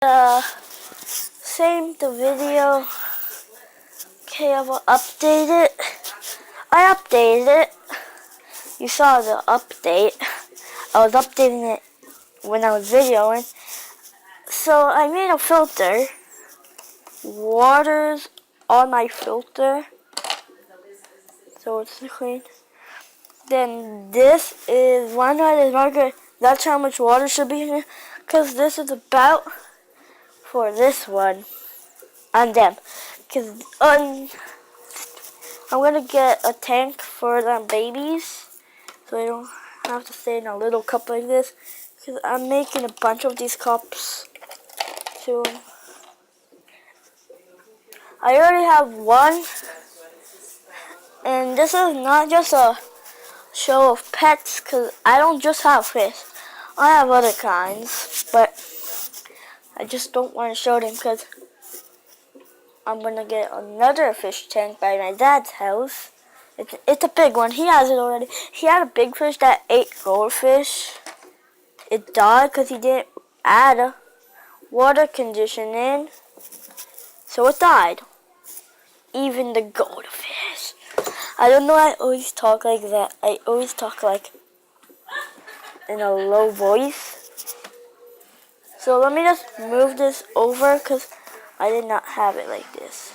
Same the video. Okay, I will update it. I updated it. You saw the update. I was updating it when I was videoing. So I made a filter. Water's on my filter. So it's clean. Then this is 100 marker. That's how much water should be in here. Because this is about for this one and them. Because I'm going to get a tank for the babies. So I don't have to stay in a little cup like this. Because I'm making a bunch of these cups soon. I already have one. And this is not just a show of pets, because I don't just have fish. I have other kinds, but I just don't want to show them because I'm going to get another fish tank by my dad's house. It's a big one. He has it already. He had a big fish that ate goldfish. It died because he didn't add a water condition in, so it died. Even the goldfish. I don't know, I always talk like that. I always talk like in a low voice. So let me just move this over because I did not have it like this.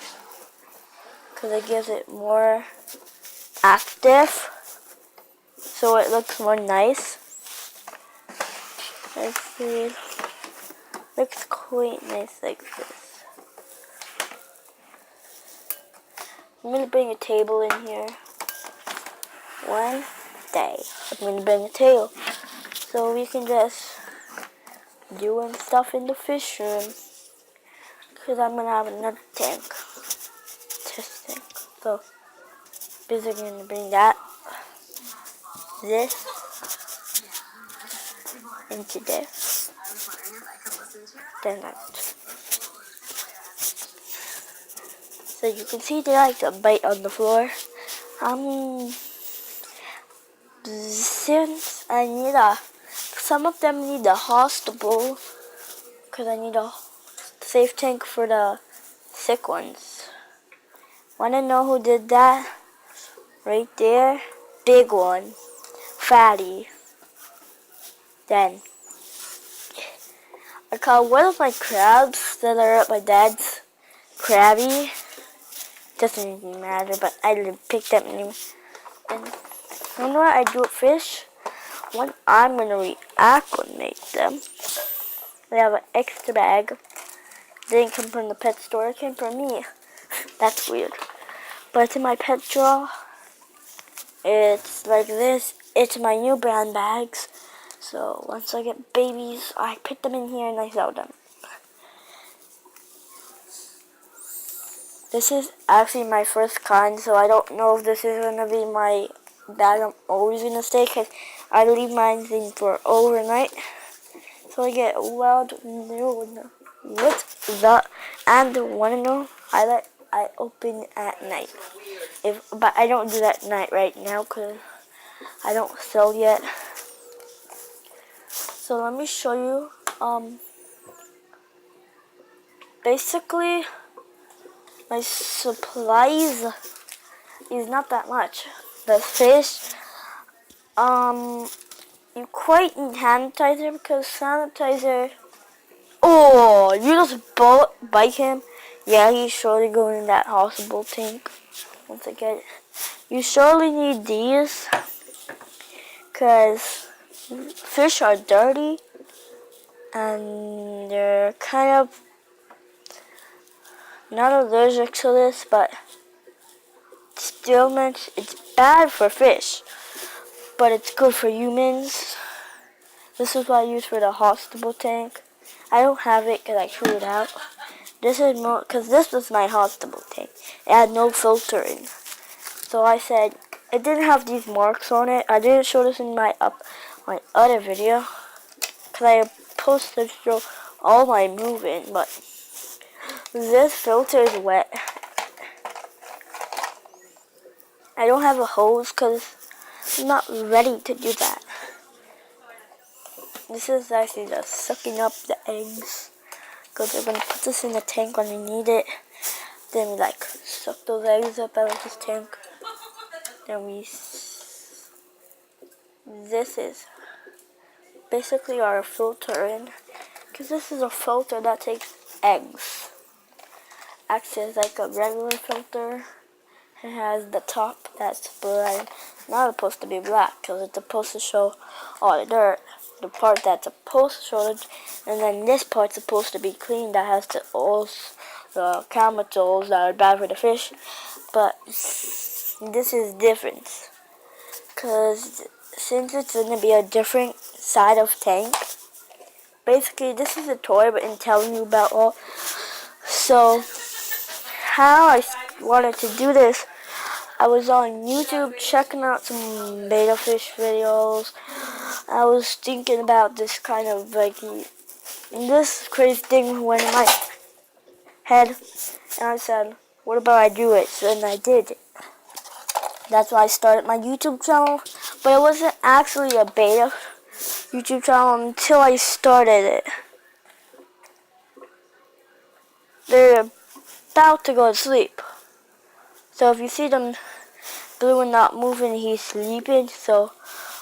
Because it gives it more active. So it looks more nice. Let's see. Looks quite nice like this. I'm going to bring a table in here. One day. I'm going to bring a table. So we can just doing stuff in the fish room. Because I'm going to have another tank. Test tank. So, basically going to bring that. This. Into there. Then that. So you can see they like to bite on the floor. Since I need some of them need a hospital, because I need a safe tank for the sick ones. Wanna know who did that? Right there, big one, fatty. Then I caught one of my crabs that are at my dad's crabby. Doesn't even matter, but I didn't pick them anymore. And you know what I do with fish? When I'm gonna reacclimate them, I have an extra bag. It didn't come from the pet store, it came from me. That's weird. But it's in my pet drawer. It's like this. It's my new brand bags. So once I get babies, I put them in here and I sell them. This is actually my first kind, so I don't know if this is going to be my bag I'm always going to stay, because I leave mine in for overnight. So I get wild new with the, and want to know, I open at night. But I don't do that night right now, because I don't sell yet. So let me show you, basically, my supplies is not that much. The fish, you quite need sanitizer, because sanitizer, oh, you just bite him. Yeah, he's surely going in that hospital tank. Once I get it. You surely need these, because fish are dirty, and they're kind of not allergic to this, but still it's bad for fish, but it's good for humans. This is what I use for the hospital tank. I don't have it because I threw it out. This is more, because this was my hospital tank. It had no filter in. So I said, it didn't have these marks on it. I didn't show this in my other video, because I posted to show all my moving, but this filter is wet. I don't have a hose because I'm not ready to do that. This is actually just sucking up the eggs. because we're gonna put this in the tank when we need it. Then we like suck those eggs up out of this tank. Then this is basically our filter in, because this is a filter that takes eggs. Actually, it's like a regular filter. It has the top that's black, not supposed to be black, because it's supposed to show all the dirt. The part that's supposed to show it, and then this part's supposed to be clean, that has the chemicals that are bad for the fish. But this is different, because since it's going to be a different side of tank, basically this is a toy but in telling you about all. So how I wanted to do this, I was on YouTube checking out some betta fish videos. I was thinking about this kind of like this crazy thing went in my head, and I said, what about I do it? So then I did it. That's why I started my YouTube channel, but it wasn't actually a betta YouTube channel until I started it. They're about to go to sleep. So if you see them blue and not moving, he's sleeping, so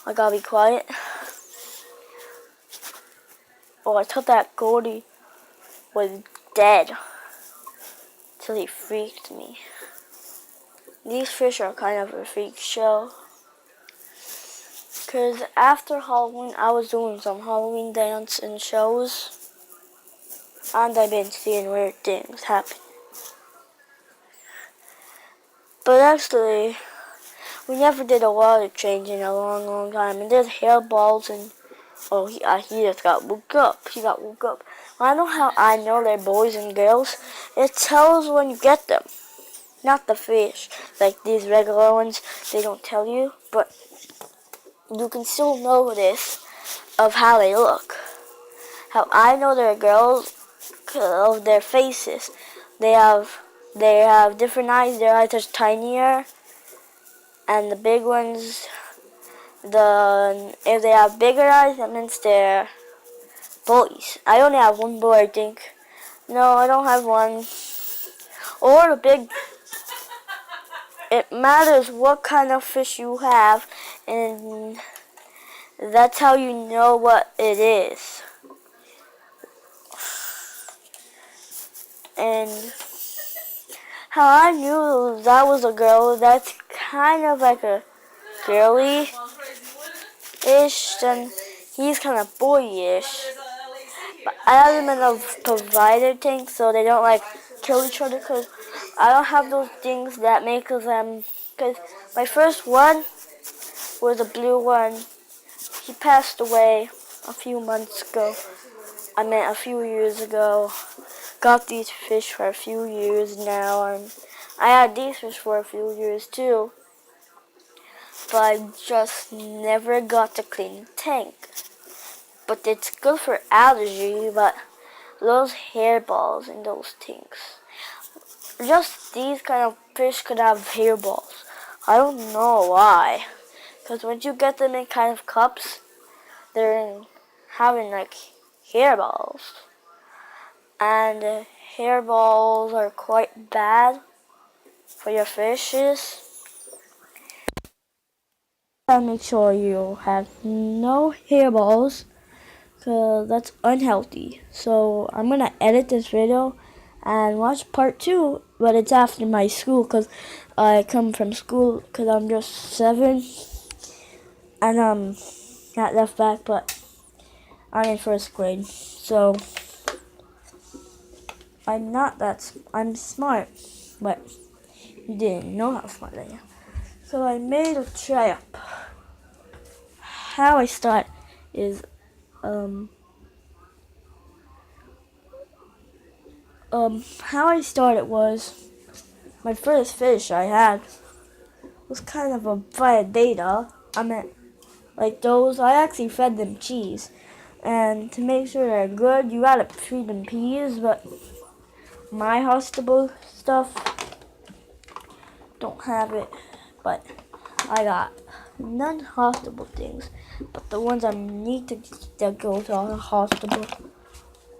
I gotta be quiet. Oh, I thought that Goldie was dead till he freaked me. These fish are kind of a freak show. Because after Halloween, I was doing some Halloween dance and shows, and I've been seeing weird things happen. But actually, we never did a water change in a long time. And there's hairballs and he just got woke up. He got woke up. I know how I know they're boys and girls. It tells when you get them. Not the fish. Like these regular ones, they don't tell you. But you can still know this of how they look. How I know they're girls of their faces. They have different eyes. Their eyes are tinier. And the big ones, if they have bigger eyes, that means they're boys. I only have one boy, I think. No, I don't have one. Or the big. It matters what kind of fish you have, and that's how you know what it is. And how I knew that was a girl, that's kind of like a girly-ish, and he's kind of boyish. But I have them in a provider tank so they don't like kill each other, because I don't have those things that make them, because my first one was a blue one. He passed away a few months ago. I meant a few years ago. Got these fish for a few years now, and I had these fish for a few years too. But I just never got to clean the tank. But it's good for allergy, but those hairballs and those things. Just these kind of fish could have hairballs. I don't know why. Because when you get them in kind of cups, they're having like hairballs. And hairballs are quite bad for your fishes. Make sure you have no hairballs, because that's unhealthy. So I'm going to edit this video and watch part 2, but it's after my school, because I come from school because I'm just 7, and not left back, but I'm in 1st grade. So I'm smart, but you didn't know how smart I am. So I made a trap. How I start is how I started was my first fish I had was kind of a beta. I meant like those. I actually fed them cheese, and to make sure they're good, you gotta feed them peas. But my hospital stuff don't have it, but I got non-hospitable things. But the ones I need to go to the hospital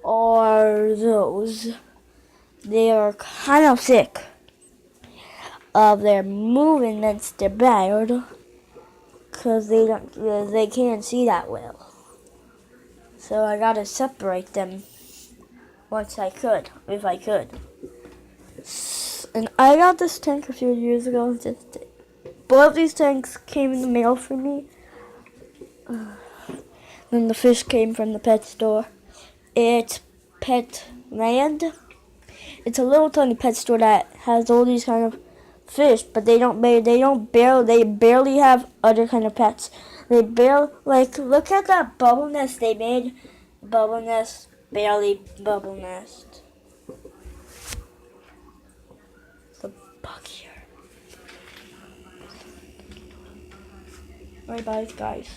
are those. They are kind of sick of their movements. They're bad because they can't see that well. So I gotta separate them once I could, if I could. And I got this tank a few years ago. Both of these tanks came in the mail for me. Then the fish came from the pet store. It's Pet Land. It's a little tiny pet store that has all these kind of fish, but they barely have other kind of pets. They barely, like, look at that bubble nest they made. Bubble nest, barely bubble nest. The bug here. Alright, bye guys.